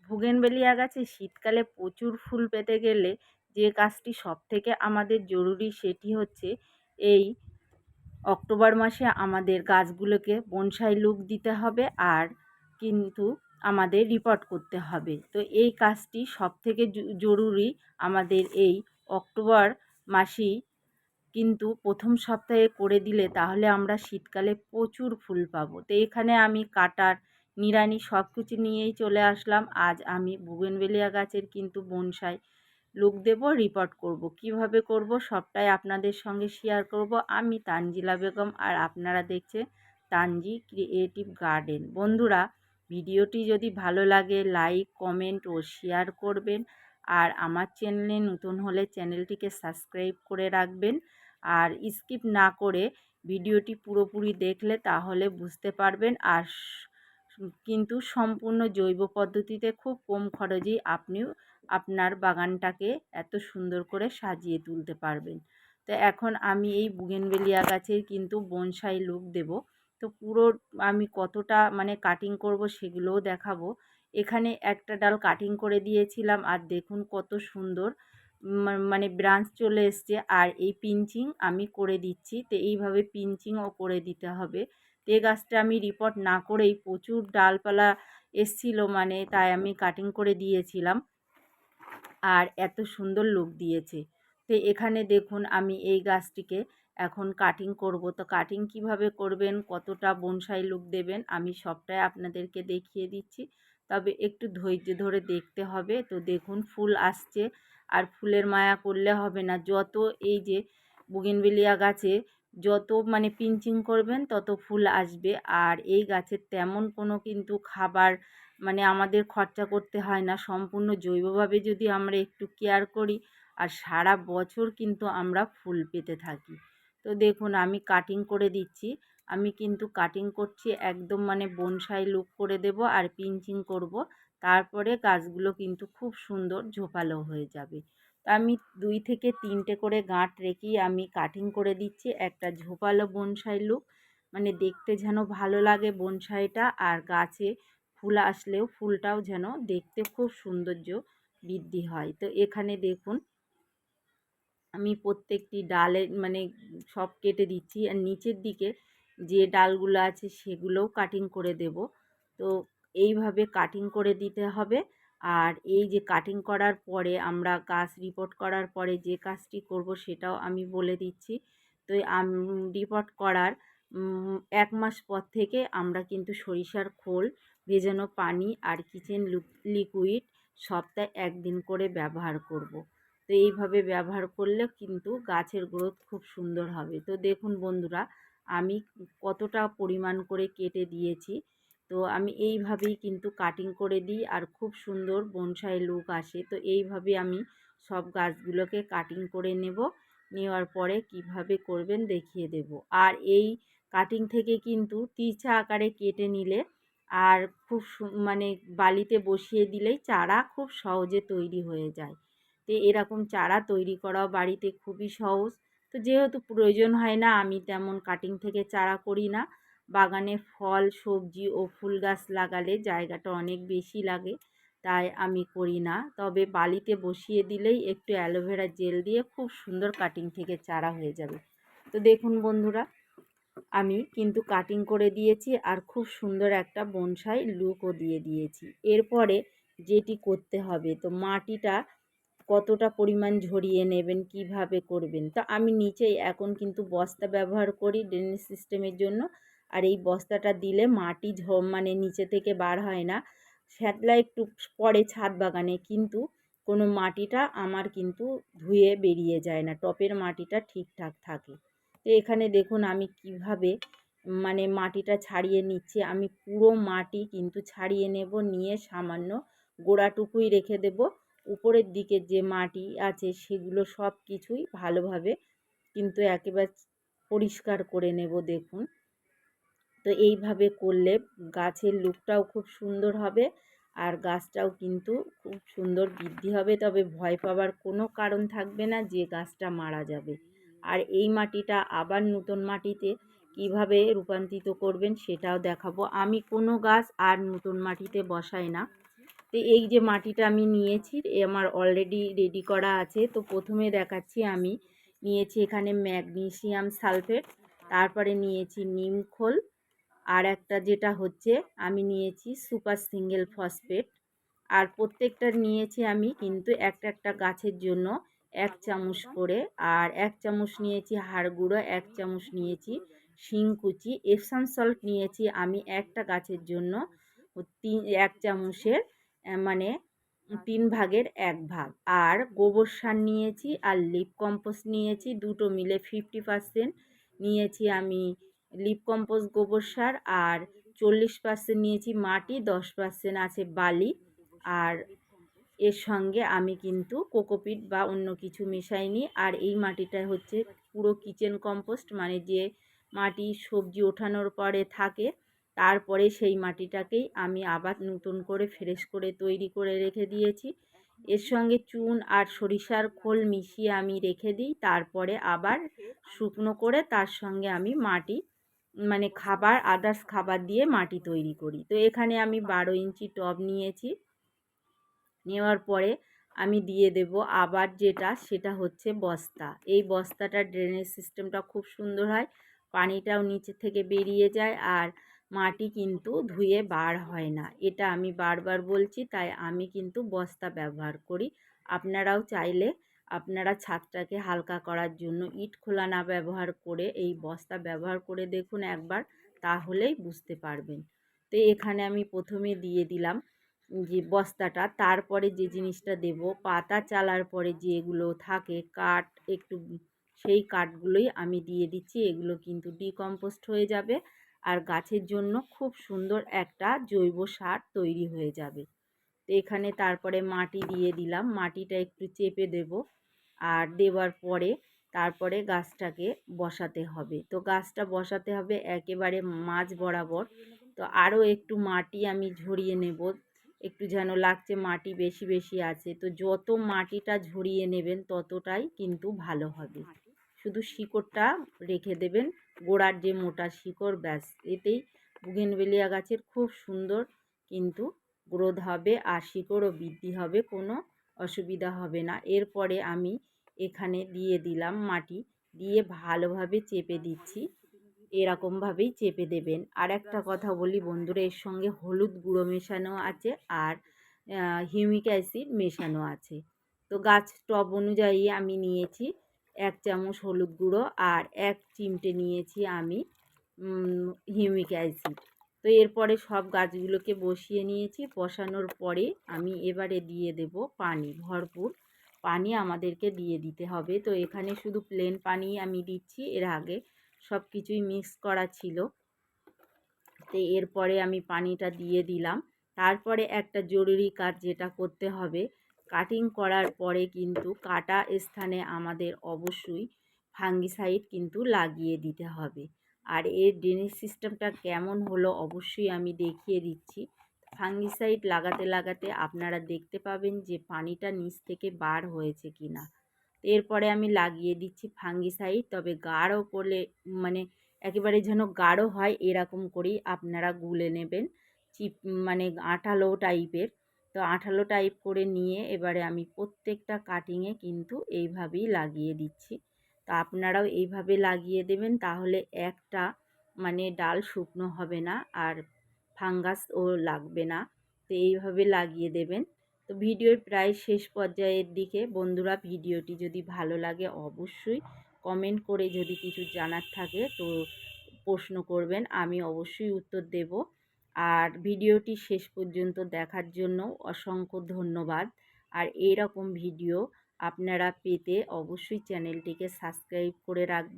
Bougainvillea গাছে শীতকালে প্রচুর ফুল পেতে গেলে যে কাজটি সবথেকে আমাদের জরুরি সেটি হচ্ছে এই অক্টোবর মাসে আমাদের গাছগুলোকে বনসাই লুক দিতে হবে আর কিন্তু আমাদের রিপোর্ট করতে হবে। তো এই কাজটি সবথেকে জরুরি আমাদের এই অক্টোবর মাসেই কিন্তু প্রথম সপ্তাহে করে দিলে তাহলে আমরা শীতকালে প্রচুর ফুল পাবো। তো এখানে আমি কাটার নিড়ানি সব কিছু নিয়েই চলে আসলাম। আজ আমি বুগেনভেলিয়া গাছের কিন্তু বনসাই লুক দেব, রিপোর্ট করব। কিভাবে করব সবটাই আপনাদের সঙ্গে শেয়ার করব। আমি তানজিলা বেগম আর আপনারা দেখছেন তানজি ক্রিয়েটিভ গার্ডেন। বন্ধুরা, ভিডিওটি যদি ভালো লাগে লাইক, কমেন্ট ও শেয়ার করবেন। আর আমার চ্যানেলে নতুন হলে চ্যানেলটিকে সাবস্ক্রাইব করে রাখবেন। আর স্কিপ না করে ভিডিওটি পুরোপুরি দেখলে তাহলে বুঝতে পারবেন। আর কিন্তু সম্পূর্ণ জৈব পদ্ধতিতে খুব কম খরচেই আপনিও আপনার বাগানটাকে এত সুন্দর করে সাজিয়ে তুলতে পারবেন। তো এখন আমি এই বুগেনভেলিয়া গাছের কিন্তু বনসাই লুক দেব। তো পুরো আমি কতটা কাটিং করব সেগুলোও দেখাবো। এখানে একটা ডাল কাটিং করে দিয়েছিলাম আর দেখুন কত সুন্দর ব্রাঞ্চ চলে এসছে। আর এই পিঞ্চিং আমি করে দিচ্ছি। তো এইভাবে পিঞ্চিংও করে দিতে হবে। তো এই গাছটা আমি রিপোর্ট না করেই প্রচুর ডালপালা এসছিল তাই আমি কাটিং করে দিয়েছিলাম আর এত সুন্দর লুক দিয়েছে। তো এখানে দেখুন আমি এই গাছটিকে এখন কাটিং করব। তো কাটিং কিভাবে করবেন, কতটা বনসাই লুক দেবেন আমি সবটাই আপনাদেরকে দেখিয়ে দিচ্ছি, তবে একটু ধৈর্য ধরে দেখতে হবে। তো দেখুন ফুল আসছে আর ফুলের মায়া করলে হবে না। যত এই যে বুগেনভেলিয়া গাছে যত পিঞ্চিং করবেন তত ফুল আসবে। আর এই গাছের তেমন কোনো কিন্তু খাবার আমাদের খরচা করতে হয় না। সম্পূর্ণ জৈবভাবে যদি আমরা একটু কেয়ার করি আর সারা বছর কিন্তু আমরা ফুল পেতে থাকি। তো দেখুন আমি কাটিং করে দিচ্ছি। আমি কিন্তু কাটিং করছি একদম বনসাই লুক করে দেব আর পিঞ্চিং করব। তারপরে গাছগুলো কিন্তু খুব সুন্দর ঝোপালো হয়ে যাবে। তো আমি 2 থেকে 3টে করে গাঁট রেখেই আমি কাটিং করে দিচ্ছি একটা ঝোপালো বনসাই লুক। দেখতে যেন ভালো লাগে বনসাইটা, আর গাছে ফুল আসলেও ফুলটাও যেন দেখতে খুব সৌন্দর্য বৃদ্ধি হয়। তো এখানে দেখুন আমি প্রত্যেকটি ডালে সব কেটে দিচ্ছি আর নিচের দিকে যে ডালগুলো আছে সেগুলোও কাটিং করে দেব। তো এইভাবে কাটিং করে দিতে হবে। আর এই যে কাটিং করার পরে আমরা গাছ রিপোর্ট করার পরে যে কাজটি করব সেটাও আমি বলে দিচ্ছি। তো রিপোর্ট করার 1 মাস পর থেকে আমরা কিন্তু সরিষার খোল, ভেজানো পানি আর কিচেন লিকুইড সপ্তাহে 1 দিন করে ব্যবহার করব। তো এইভাবে ব্যবহার করলে কিন্তু গাছের গ্রোথ খুব সুন্দর হবে। তো দেখুন বন্ধুরা আমি কতটা পরিমাণ করে কেটে দিয়েছি। তো আমি এইভাবেই কিন্তু কাটিং করে দিই আর খুব সুন্দর বনসাই লুক আসে। তো এইভাবে আমি সব গাছগুলোকে কাটিং করে নেব। নেওয়ার পরে কিভাবে করবেন দেখিয়ে দেব। আর এই কাটিং থেকে কিন্তু তিরছা আকারে কেটে নিলে আর খুব বালিতে বসিয়ে দিলেই চারা খুব সহজে তৈরি হয়ে যায়। তো এরকম চারা তৈরি করাও বাড়িতে খুবই সহজ। তো যেহেতু প্রয়োজন হয় না আমি তেমন কাটিং থেকে চারা করি না। বাগানে ফল, সবজি ও ফুল গাছ লাগালে জায়গাটা অনেক বেশি লাগে, তাই আমি করি না। তবে বালিতে বসিয়ে দিলেই একটু অ্যালোভেরা জেল দিয়ে খুব সুন্দর কাটিং থেকে চারা হয়ে যাবে। তো দেখুন বন্ধুরা আমি কিন্তু কাটিং করে দিয়েছি আর খুব সুন্দর একটা বনসাই লুকও দিয়ে দিয়েছি। এরপরে যেটি করতে হবে, তো মাটিটা কতটা পরিমাণ ঝরিয়ে নেবেন, কিভাবে করবেন। তো আমি নিচেই এখন কিন্তু বস্তা ব্যবহার করি ড্রেনেজ সিস্টেমের জন্য। আর এই বস্তাটা দিলে মাটি নিচে থেকে বার হয় না। শ্যাতলা একটু পড়ে ছাদ বাগানে, কিন্তু কোনো মাটিটা আমার কিন্তু ধুয়ে বেরিয়ে যায় না, টপের মাটিটা ঠিকঠাক থাকে। তো এখানে দেখুন আমি কিভাবে মাটিটা ছাড়িয়ে নিচ্ছি। আমি পুরো মাটি কিন্তু ছাড়িয়ে নেব, নিয়ে সামান্য গোড়াটুকুই রেখে দেব। উপরের দিকে যে মাটি আছে সেগুলো সব কিছুই ভালোভাবে কিন্তু একেবারে পরিষ্কার করে নেব দেখুন। তো এইভাবে করলে গাছের লুকটাও খুব সুন্দর হবে আর গাছটাও কিন্তু খুব সুন্দর বৃদ্ধি হবে। তবে ভয় পাওয়ার কোনো কারণ থাকবে না যে গাছটা মারা যাবে। আর এই মাটিটা আবার নতুন মাটিতে কিভাবে রূপান্তরিত করবেন সেটাও দেখাবো। আমি কোনো গাছ আর নতুন মাটিতে বসাই না, তো এই যে মাটিটা আমি নিয়েছি আমার অলরেডি রেডি করা আছে। তো প্রথমে দেখাচ্ছি আমি নিয়েছি এখানে ম্যাগনেসিয়াম সালফেট, তারপরে নিয়েছি নিমখোল, আর একটা যেটা হচ্ছে আমি নিয়েছি সুপার সিঙ্গেল ফসফেট। আর প্রত্যেকটা নিয়েছি আমি কিন্তু একটা একটা গাছের জন্য 1 চামচ করে। আর 1 চামচ নিয়েছি হাড় গুঁড়ো, 1 চামচ নিয়েছি শিংকুচি, এপসাম সল্ট নিয়েছি আমি একটা গাছের জন্য 1 চামচের মানে 3 ভাগের 1 ভাগ। আর গোবর সার নিয়েছি আর লিপ কম্পোস্ট নিয়েছি, দুটো মিলে 50% নিয়েছি আমি লিপ কম্পোস্ট গোবর সার, আর 40% নিয়েছি মাটি, 10% আছে বালি। আর এর সঙ্গে আমি কিন্তু কোকোপিট বা অন্য কিছু মেশাইনি। আর এই মাটিটা হচ্ছে পুরো কিচেন কম্পোস্ট, মানে যে মাটি সবজি ওঠানোর পরে থাকে তারপরে সেই মাটিটাকেই আমি আবার নতুন করে ফ্রেশ করে তৈরি করে রেখে দিয়েছি। এর সঙ্গে চুন আর সরিষার খোল মিশিয়ে আমি রেখে দিই, তারপরে আবার শুকনো করে তার সঙ্গে আমি মাটি মানে খাবার আদার্স খাবার দিয়ে মাটি তৈরি করি। তো এখানে আমি 12 ইঞ্চি টব নিয়েছি, নেওয়ার পরে আমি দিয়ে দেব আবার যেটা সেটা হচ্ছে বস্তা। এই বস্তাটার ড্রেনেজ সিস্টেমটা খুব সুন্দর হয়, পানিটাও নিচে থেকে বেরিয়ে যায় আর মাটি কিন্তু ধুয়ে বার হয় না। এটা আমি বারবার বলছি, তাই আমি কিন্তু বস্তা ব্যবহার করি। আপনারাও চাইলে আপনারা ছাদটাকে হালকা করার জন্য ইট খোলা না ব্যবহার করে এই বস্তা ব্যবহার করে দেখুন একবার, তাহলেই বুঝতে পারবেন। তো এখানে আমি প্রথমে দিয়ে দিলাম যে বস্তাটা, তারপরে যে জিনিসটা দেব পাতা চালার পরে যেগুলো থাকে কাঠ একটু, সেই কাঠগুলোই আমি দিয়ে দিচ্ছি। এগুলো কিন্তু ডিকম্পোস্ট হয়ে যাবে আর গাছের জন্য খুব সুন্দর একটা জৈব সার তৈরি হয়ে যাবে। তো এখানে তারপরে মাটি দিয়ে দিলাম, মাটিটা একটু চেপে দেব, আর দেওয়ার পরে তারপরে গাছটাকে বসাতে হবে। তো গাছটা বসাতে হবে একেবারে মাঝ বরাবর। তো আরও একটু মাটি আমি ঝরিয়ে নেব, একটু যেন লাগছে মাটি বেশি বেশি আছে। তো যত মাটিটা ঝরিয়ে নেবেন ততটাই কিন্তু ভালো হবে। শুধু শিকড়টা রেখে দেবেন, গোড়ার যে মোটা শিকড়, ব্যাস এতেই বুগেনভেলিয়া গাছের খুব সুন্দর কিন্তু গ্রোথ হবে আর শিকড়ও বৃদ্ধি হবে, কোনো অসুবিধা হবে না। এরপরে আমি এখানে দিয়ে দিলাম মাটি, দিয়ে ভালোভাবে চেপে দিচ্ছি, এরকমভাবেই চেপে দেবেন। আর একটা কথা বলি বন্ধুরা, এর সঙ্গে হলুদ গুঁড়ো মেশানো আছে আর হিউমিক অ্যাসিড মেশানো আছে। তো গাছ টব অনুযায়ী আমি নিয়েছি 1 চামচ হলুদ গুঁড়ো আর 1 চিমটে নিয়েছি আমি হিউমিক অ্যাসিড। তো এরপরে সব গাছগুলোকে বসিয়ে নিয়েছি, বসানোর পরে আমি এবারে দিয়ে দেব পানি, ভরপুর পানি আমাদেরকে দিয়ে দিতে হবে। তো এখানে শুধু প্লেন পানি আমি দিচ্ছি, এর আগে সব কিছুই মিক্স করা ছিল। তো এরপরে আমি পানিটা দিয়ে দিলাম। তারপরে একটা জরুরি কাজ যেটা করতে হবে, কাটিং করার পরে কিন্তু কাটা স্থানে আমাদের অবশ্যই ফাঙ্গিসাইড কিন্তু লাগিয়ে দিতে হবে। আর এর ড্রেনেজ সিস্টেমটা কেমন হলো অবশ্যই আমি দেখিয়ে দিচ্ছি। ফাঙ্গিসাইড লাগাতে লাগাতে আপনারা দেখতে পাবেন যে পানিটা নিচ থেকে বার হয়েছে কি না। এরপরে আমি লাগিয়ে দিচ্ছি ফাঙ্গিসাইড, তবে গাঢ় করলে মানে একেবারে যেন গাঢ় হয় এরকম করেই আপনারা গুলে নেবেন, চিপ মানে আঠালো টাইপের। তো আঠালো টাইপ করে নিয়ে এবারে আমি প্রত্যেকটা কাটিংয়ে কিন্তু এইভাবেই লাগিয়ে দিচ্ছি। তো আপনারাও এইভাবে লাগিয়ে দেবেন, তাহলে একটা মানে ডাল শুকনো হবে না আর ফাঙ্গাসও লাগবে না। তো এইভাবে লাগিয়ে দেবেন। তো ভিডিওর প্রায় শেষ পর্যায়ের দিকে বন্ধুরা, ভিডিওটি যদি ভালো লাগে অবশ্যই কমেন্ট করে যদি কিছু জানার থাকে তো প্রশ্ন করবেন, আমি অবশ্যই উত্তর দেব। আর ভিডিওটি শেষ পর্যন্ত দেখার জন্য অসংখ্য ধন্যবাদ। আর এইরকম ভিডিও আপনারা পেতে অবশ্যই চ্যানেলটিকে সাবস্ক্রাইব করে রাখবেন।